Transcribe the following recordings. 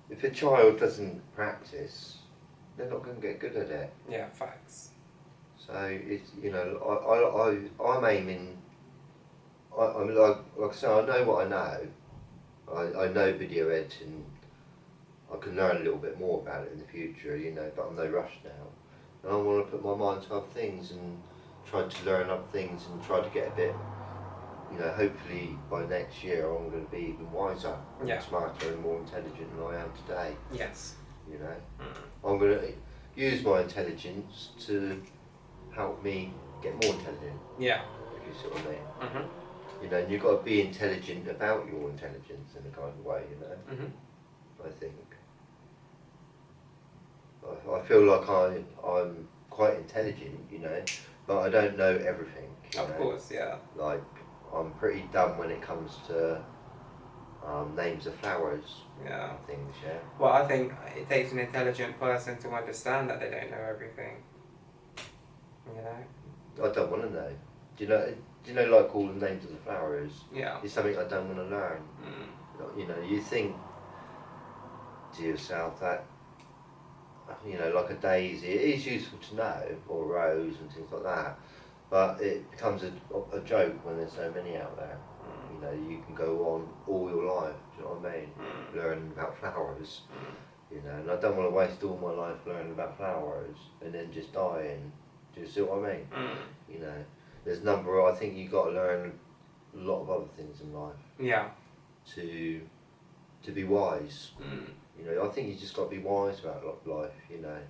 if a child doesn't practice, they're not going to get good at it. Yeah, facts. So it's, you know, I'm aiming. I mean, like I say, I know what I know. I know video editing. I can learn a little bit more about it in the future, you know, but I'm no rush now. And I want to put my mind to other things and try to learn other things and try to get a bit, you know, hopefully by next year I'm going to be even wiser and Yeah. smarter and more intelligent than I am today. Yes. You know, I'm going to use my intelligence to help me get more intelligent. Yeah. If you see what I mean. You know, and you've got to be intelligent about your intelligence in a kind of way, you know. I think. I feel like I'm quite intelligent, you know, but I don't know everything. Of course, yeah. Like, I'm pretty dumb when it comes to names of flowers. Yeah. And things, yeah. Well, I think it takes an intelligent person to understand that they don't know everything. You know. I don't want to know. Do you know, like all the names of the flowers? Yeah. It's something I don't want to learn. You know, you think to yourself that, you know, like a daisy, it is useful to know, or a rose and things like that, but it becomes a joke when there's so many out there. You know, you can go on all your life, do you know what I mean, learning about flowers, you know, and I don't want to waste all my life learning about flowers and then just dying. Do you see what I mean? You know, there's I think you've got to learn a lot of other things in life. Yeah. To be wise. You know, I think you just got to be wise about life, you know,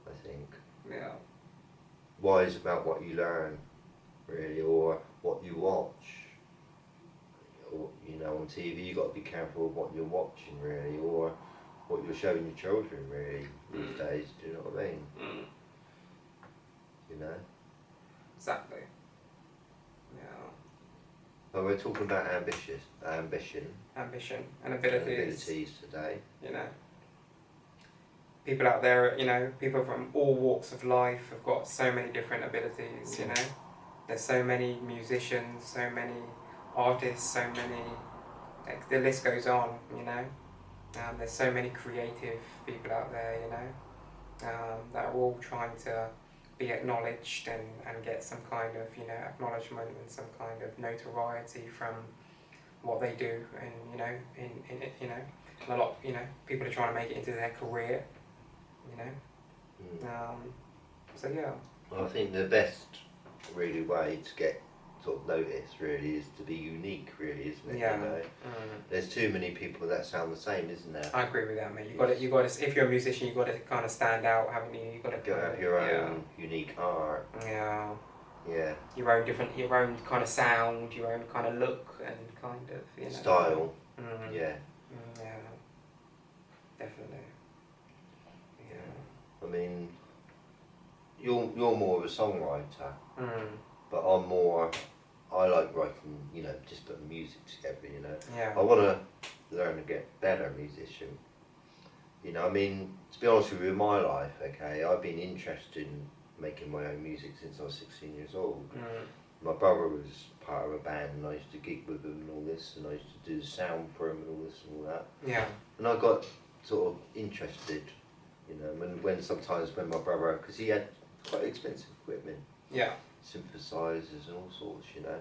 I think. Yeah. Wise about what you learn, really, or what you watch. Or, you know, on TV you've got to be careful of what you're watching, really, or what you're showing your children, really, these days, do you know what I mean? You know? Exactly. Yeah. But we're talking about ambition And abilities. Today. You know, people out there, you know, people from all walks of life have got so many different abilities, you know. There's so many musicians, so many artists, so many, like, the list goes on, you know. There's so many creative people out there, you know, that are all trying to be acknowledged and get some kind of, you know, acknowledgement and some kind of notoriety from what they do, and you know, in you know, and a lot, you know, people are trying to make it into their career, you know. So yeah. Well, I think the best really way to get sort of noticed really is to be unique, really, isn't it? Yeah. You know? There's too many people that sound the same, isn't there? I agree with that, mate. You got to. If you're a musician, you got to kind of stand out, haven't you? You got to have your own unique art. Yeah. Yeah. Your own kind of sound, your own kind of look, and kind of, you know, style. Yeah. Yeah. Definitely. Yeah. I mean, you're more of a songwriter, but I'm more. I like writing, you know, just putting music together, you know. Yeah. I want to learn to get better musician. You know, I mean, to be honest with you, in my life, okay, I've been interested in making my own music since I was 16 years old. My brother was part of a band and I used to gig with him and all this, and I used to do the sound for him and all this and all that. Yeah. And I got sort of interested, you know, when sometimes when my brother, because he had quite expensive equipment. Yeah. Synthesizers and all sorts, you know.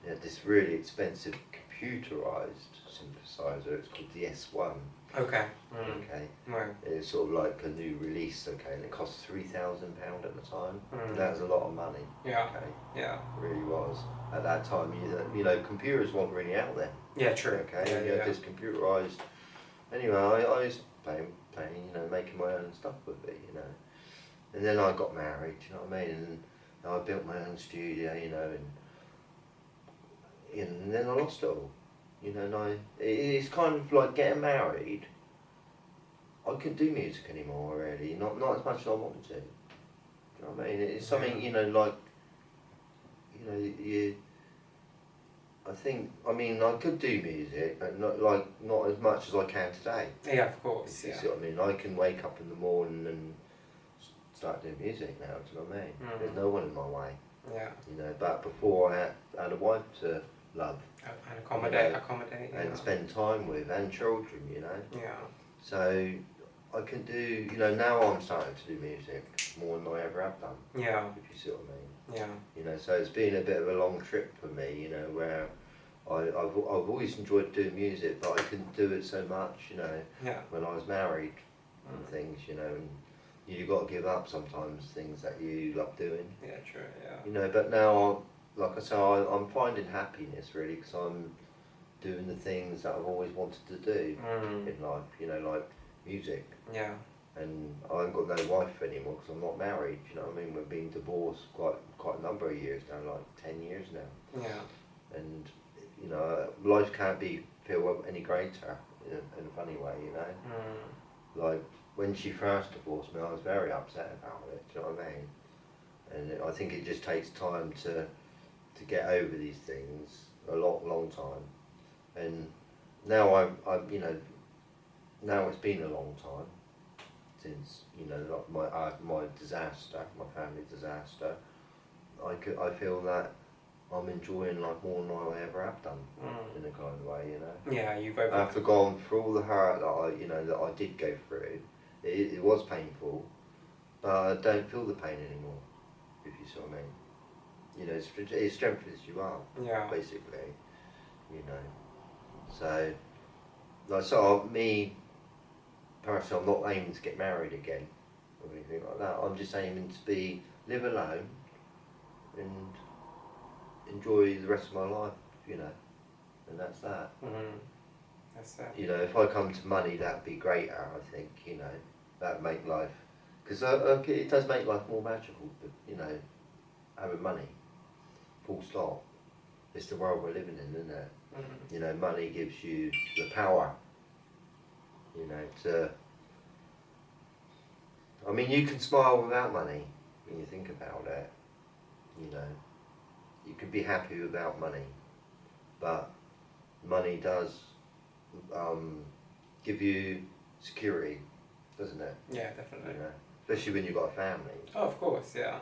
He had this really expensive computerized synthesizer. It's called the S1. Okay. Okay. Right. It's sort of like a new release. Okay, and it cost £3,000 at the time. That was a lot of money. Yeah. Okay. Yeah. It really was. At that time, you know, computers weren't really out there. Yeah. True. Okay. Yeah, you had this computerized. Anyway, I was playing, you know, making my own stuff with it, you know. And then I got married. You know what I mean? And I built my own studio, you know, and then I lost it all, you know. And it's kind of like getting married. I couldn't do music anymore, really. Not as much as I wanted to. Do you know what I mean? It's something, you know, like, you know, I think, I mean, I could do music, but not as much as I can today. Yeah, of course. You see what I mean? I can wake up in the morning and start doing music now, do you know what I mean? There's no one in my way. Yeah. You know, but before I had a wife to love. And accommodate, and spend time with, and children, you know. Yeah. So I can do, you know, now I'm starting to do music more than I ever have done. Yeah. If you see what I mean. Yeah. You know, so it's been a bit of a long trip for me, you know, where I've always enjoyed doing music, but I couldn't do it so much, you know, Yeah. when I was married and things, you know, and you got to give up sometimes things that you love doing. Yeah, true, yeah. You know, but now, like I say, I'm finding happiness really, because I'm doing the things that I've always wanted to do in life, you know, like music. Yeah. And I haven't got no wife anymore because I'm not married, you know what I mean? We've been divorced quite a number of years now, like 10 years now. Yeah. And, you know, life can't feel any greater in a funny way, you know? Like, when she first divorced me, I was very upset about it, do you know what I mean? And I think it just takes time to get over these things, a long time. And now I'm you know, now it's been a long time since, you know, like my disaster, my family disaster. I feel that I'm enjoying life more than I ever have done in a kind of way, you know. Yeah, you've after gone through all the hurt that I did go through. It was painful, but I don't feel the pain anymore. If you see what I mean. You know, it strengthens you up. Yeah. Basically, you know. So, like, so me personally, I'm not aiming to get married again or anything like that. I'm just aiming to live alone and enjoy the rest of my life, you know, and that's that. That's that. You know, if I come to money, that'd be greater, I think, you know, that'd make life, because it does make life more magical, but, you know, having money, full stop. It's the world we're living in, isn't it? You know, money gives you the power, you know, I mean, you can smile without money when you think about it, you know. You can be happy without money, but money does give you security, doesn't it? Yeah, definitely. You know, especially when you've got a family. Oh, of course, yeah.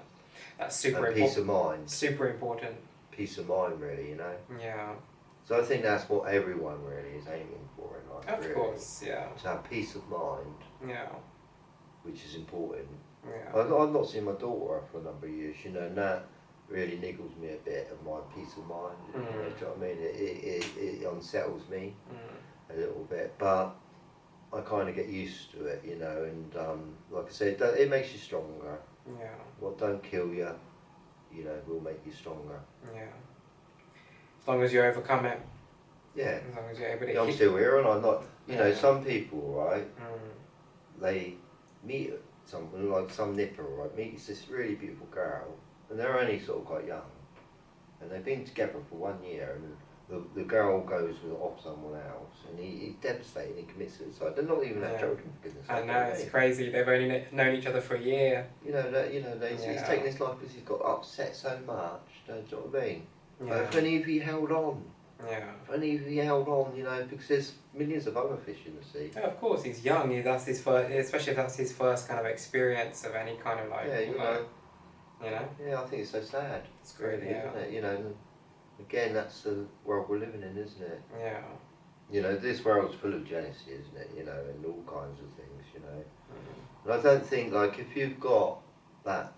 That's super important. Peace of mind. Super important. Peace of mind, really, you know. Yeah. So I think that's what everyone really is aiming for in life. Of course, yeah. To have peace of mind. Yeah. Which is important. Yeah. I've not seen my daughter for a number of years, you know, and that really niggles me a bit of my peace of mind. You know, do you know what I mean? It unsettles me a little bit, but I kind of get used to it, you know, and like I said, it makes you stronger. Yeah. What don't kill you, you know, will make you stronger. Yeah. As long as you overcome it. Yeah. As long as you're able to. Yeah, I'm still here, and I'm not. You know, Yeah. some people, right? They meet someone like some nipper, right? Meets this really beautiful girl, and they're only sort of quite young, and they've been together for 1 year, and the girl goes off someone else, and he's devastated and he commits suicide. They're not even have children, for goodness sake. I know, it's crazy. They've only known each other for a year. You know, he's taking his life because he's got upset so much. Do you know what I mean? Yeah. If only if he held on. Yeah. If only if he held on, you know, because there's millions of other fish in the sea. Yeah, of course, he's young. That's his first, especially if that's his first kind of experience of any kind of like. Yeah, you know. You know. Yeah, I think it's so sad. It's great, really, isn't it? You know. Again, that's the world we're living in, isn't it? Yeah. You know, this world's full of jealousy, isn't it? You know, and all kinds of things, you know. And I don't think, like, if you've got that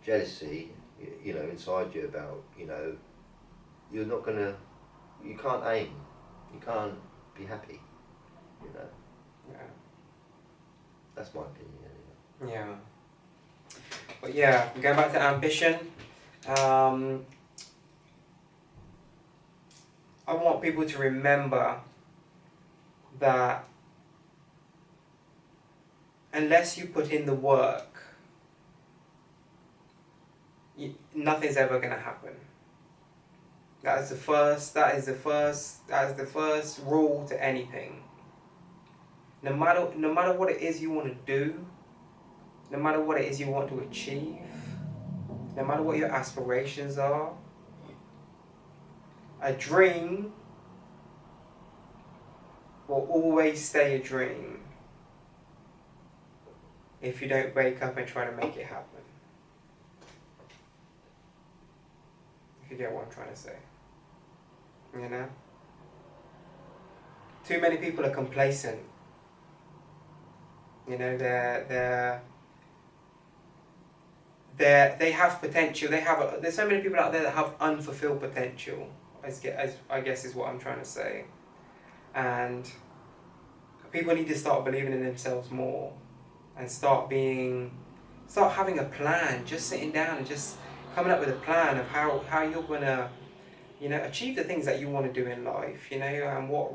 jealousy, you know, inside you about, you know, you're not gonna, you can't aim, you can't be happy, you know. Yeah. That's my opinion, anyway. Yeah. But yeah, going back to ambition, I want people to remember that unless you put in the work, nothing's ever going to happen. That is the first rule to anything. No matter what it is you want to do, no matter what it is you want to achieve, no matter what your aspirations are, a dream will always stay a dream if you don't wake up and try to make it happen. If you get what I'm trying to say. You know? Too many people are complacent. You know, they have potential. There's so many people out there that have unfulfilled potential, as I guess is what I'm trying to say. And people need to start believing in themselves more and start having a plan, just sitting down and just coming up with a plan of how you're gonna, you know, achieve the things that you want to do in life, you know, and what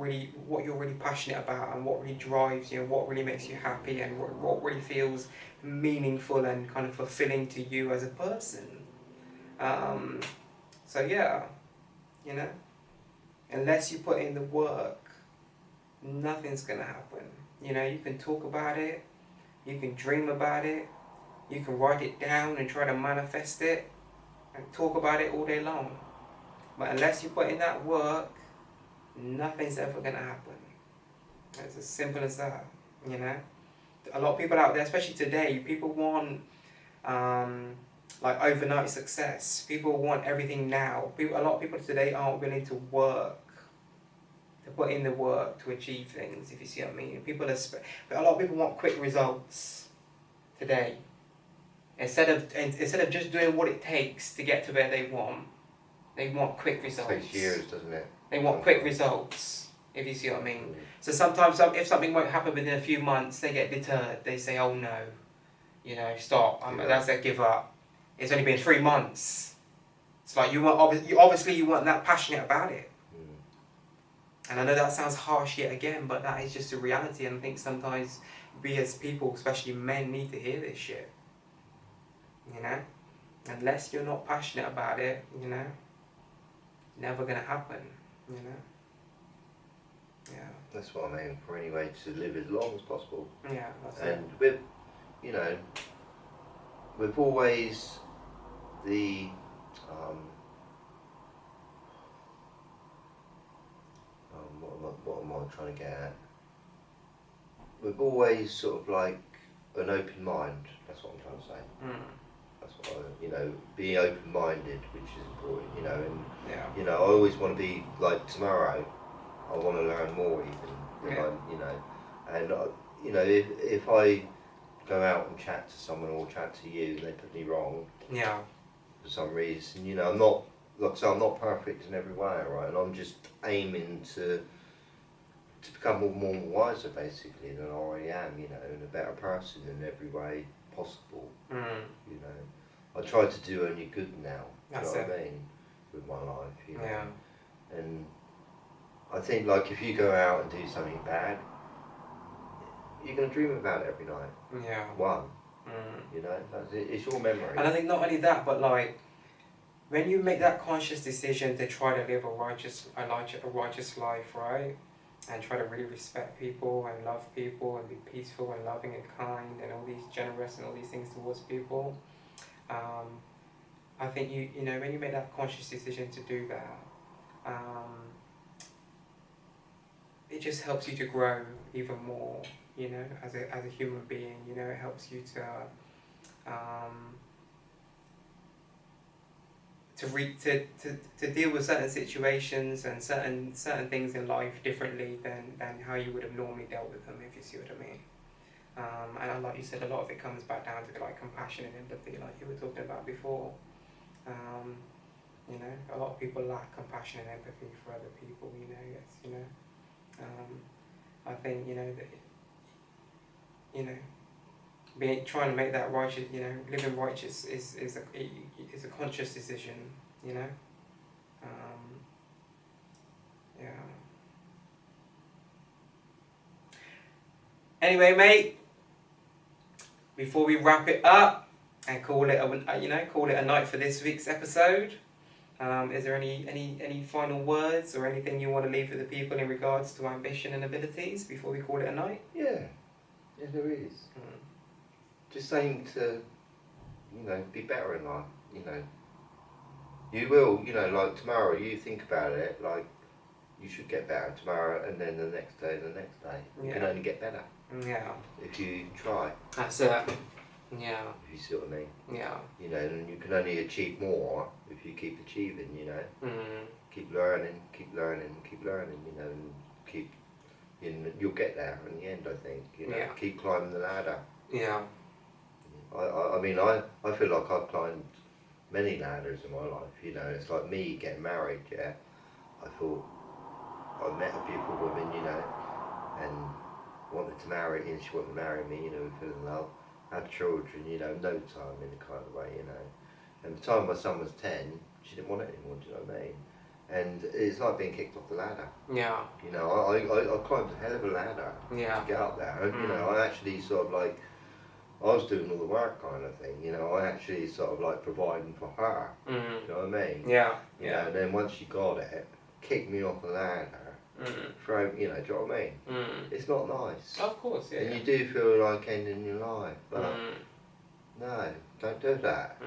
you're really passionate about, and what really drives you, and what really makes you happy, and what really feels meaningful and kind of fulfilling to you as a person. So yeah, you know, unless you put in the work, nothing's gonna happen. You know, you can talk about it, you can dream about it, you can write it down and try to manifest it and talk about it all day long. But unless you put in that work, nothing's ever going to happen. It's as simple as that, you know. A lot of people out there, especially today, people want like overnight success. People want everything now. A lot of people today aren't willing to work, to put in the work to achieve things, if you see what I mean. But a lot of people want quick results today. Instead of just doing what it takes to get to where they want quick results. It takes years, doesn't it? They want quick results, if you see what I mean. So sometimes if something won't happen within a few months, they get deterred. They say, oh no, you know, stop. That's their give up. It's only been 3 months. It's like you weren't that passionate about it. And I know that sounds harsh yet again, but that is just a reality. And I think sometimes we as people, especially men, need to hear this shit. You know? Unless you're not passionate about it, you know, never gonna happen, you know? Yeah. That's what I'm aiming for anyway, to live as long as possible. Yeah, that's it. And with, you know, with always the, what am I trying to get at? We've always sort of like an open mind, that's what I'm trying to say. That's what you know, being open-minded, which is important, you know, and you know, I always want to be like tomorrow. I want to learn more, even, you know, and you know, if I go out and chat to someone or chat to you, and they put me wrong, for some reason, you know, I'm not, like I say, I'm not perfect in every way, right, and I'm just aiming to become more wiser, basically, than I already am, you know, and a better person in every way possible. You know, I try to do only good now. That's you know it. what I mean, with my life, you know. And I think, like, if you go out and do something bad, you're gonna dream about it every night. You know, that's it. It's your memory. And I think not only that, but like when you make that conscious decision to try to live a righteous life, right? And try to really respect people and love people and be peaceful and loving and kind and all these generous and all these things towards people. I think you know, when you make that conscious decision to do that, it just helps you to grow even more, you know, as a human being. You know, it helps you to deal with certain situations and certain things in life differently than how you would have normally dealt with them, if you see what I mean. And like you said, a lot of it comes back down to like compassion and empathy, like you were talking about before. You know, a lot of people lack compassion and empathy for other people. You know, yes, you know. I think that trying to make that righteous, living righteous is a conscious decision. You know. Yeah. Anyway, mate. Before we wrap it up and call it a night for this week's episode, is there any final words or anything you want to leave with the people in regards to ambition and abilities before we call it a night? Yeah, there is. Just aim to, be better in life. You will. Like tomorrow, you think about it. Like you should get better tomorrow, and then the next day, and the next day. You can only get better. Yeah. If you try. That's it. Yeah. If you see what I mean. Yeah. And you can only achieve more if you keep achieving. keep learning, keep learning, keep learning, you know, and keep, you know, you'll get there in the end, I think, you know, keep climbing the ladder. Yeah. I mean, I feel like I've climbed many ladders in my life, you know. It's like me getting married, yeah. I thought I met a beautiful woman, you know, and wanted to marry, and she wanted to marry me, you know, we fell in love, had children, you know, no time in a kind of way, you know. And by the time my son was 10, she didn't want it anymore, do you know what I mean? And it's like being kicked off the ladder. Yeah. You know, I climbed a hell of a ladder to get up there. And, you know, I actually sort of like, I was doing all the work kind of thing, you know, I actually sort of like providing for her, do you know what I mean? Yeah. You know, and then once she got it, kicked me off the ladder, throw, you know, do you know what I mean? It's not nice. Of course, yeah. And you do feel like ending your life, but no, don't do that.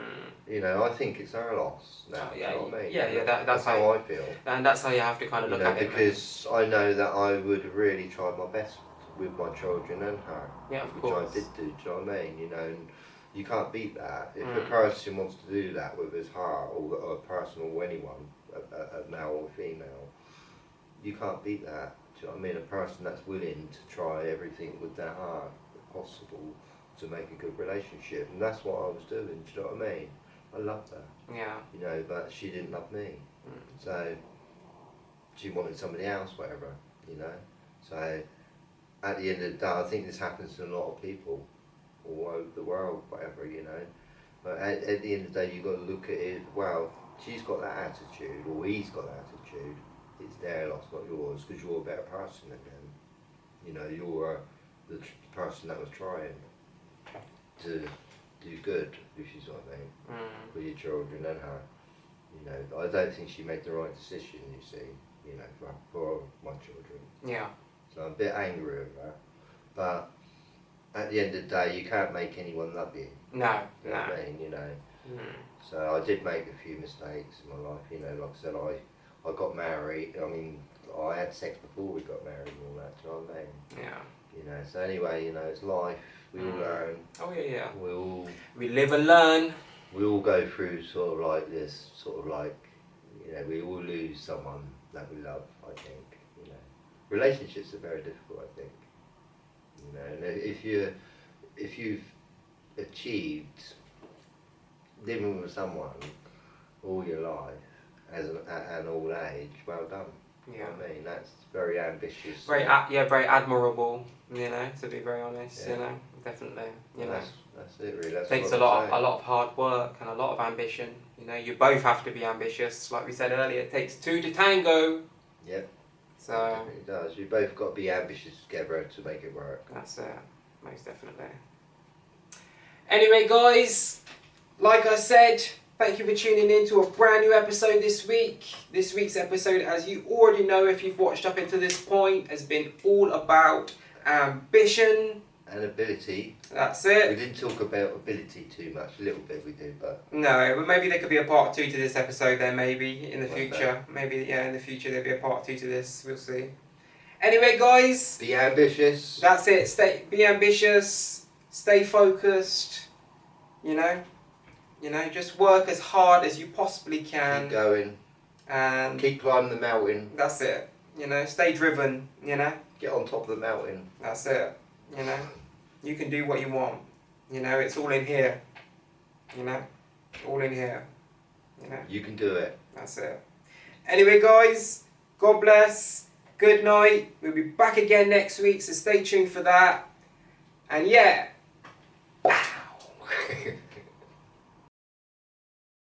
You know, I think it's her loss now, yeah, do you know what I mean? Yeah, that's how I feel. And that's how you have to kind of look at it. Because I know that I would have really tried my best with my children and her. Yeah, of which course. I did do you know what I mean? You know, and you can't beat that. If a person wants to do that with his heart, or a person or anyone, a male or female, you can't beat that. Do you know what I mean? A person that's willing to try everything with their heart possible to make a good relationship, and that's what I was doing. Do you know what I mean? I loved her. Yeah. You know, but she didn't love me, so she wanted somebody else, whatever. You know, so at the end of the day, I think this happens to a lot of people all over the world, whatever. You know, but at the end of the day, you've got to look at it. Well, she's got that attitude, or he's got that attitude. It's their loss, not yours, because you're a better person than them. You know, you're the person that was trying to do good, if you see what I mean, for your children and her. You know, I don't think she made the right decision, you see, you know, for my children. Yeah. So I'm a bit angry with her, but at the end of the day, you can't make anyone love you. No, You know what I mean, you know. So I did make a few mistakes in my life, you know, like I said, I got married, I mean, I had sex before we got married and all that, do you know what I mean? Yeah. You know, so anyway, you know, it's life, we all learn. Oh yeah. We live and learn. We all go through sort of like this, sort of like, you know, we all lose someone that we love, I think, you know. Relationships are very difficult, I think. You know, and if you've achieved living with someone all your life, at an old age, well done. Yeah. You know what I mean, that's very ambitious. Very very admirable. You know, to be very honest. You know, definitely. You know, that's it really. That's takes a lot of hard work and a lot of ambition. You know, you both have to be ambitious. Like we said earlier, it takes two to tango. Yep. So it definitely does. You both got to be ambitious together to make it work. That's it, most definitely. Anyway, guys, like I said, thank you for tuning in to a brand new episode this week. This week's episode, as you already know if you've watched up until this point, has been all about ambition. And ability. That's it. We didn't talk about ability too much, a little bit we did, but... No, but maybe there could be a part 2 to this episode then, maybe, in the Like future. that. Maybe, yeah, in the future there'll be a part 2 to this, we'll see. Anyway, guys. Be ambitious. That's it. Be ambitious, stay focused, you know, just work as hard as you possibly can. Keep going. And keep climbing the mountain. That's it. You know, stay driven, you know. Get on top of the mountain. That's it. You know, you can do what you want. You know, it's all in here. You know, all in here. You know. You can do it. That's it. Anyway, guys, God bless. Good night. We'll be back again next week, so stay tuned for that. And yeah,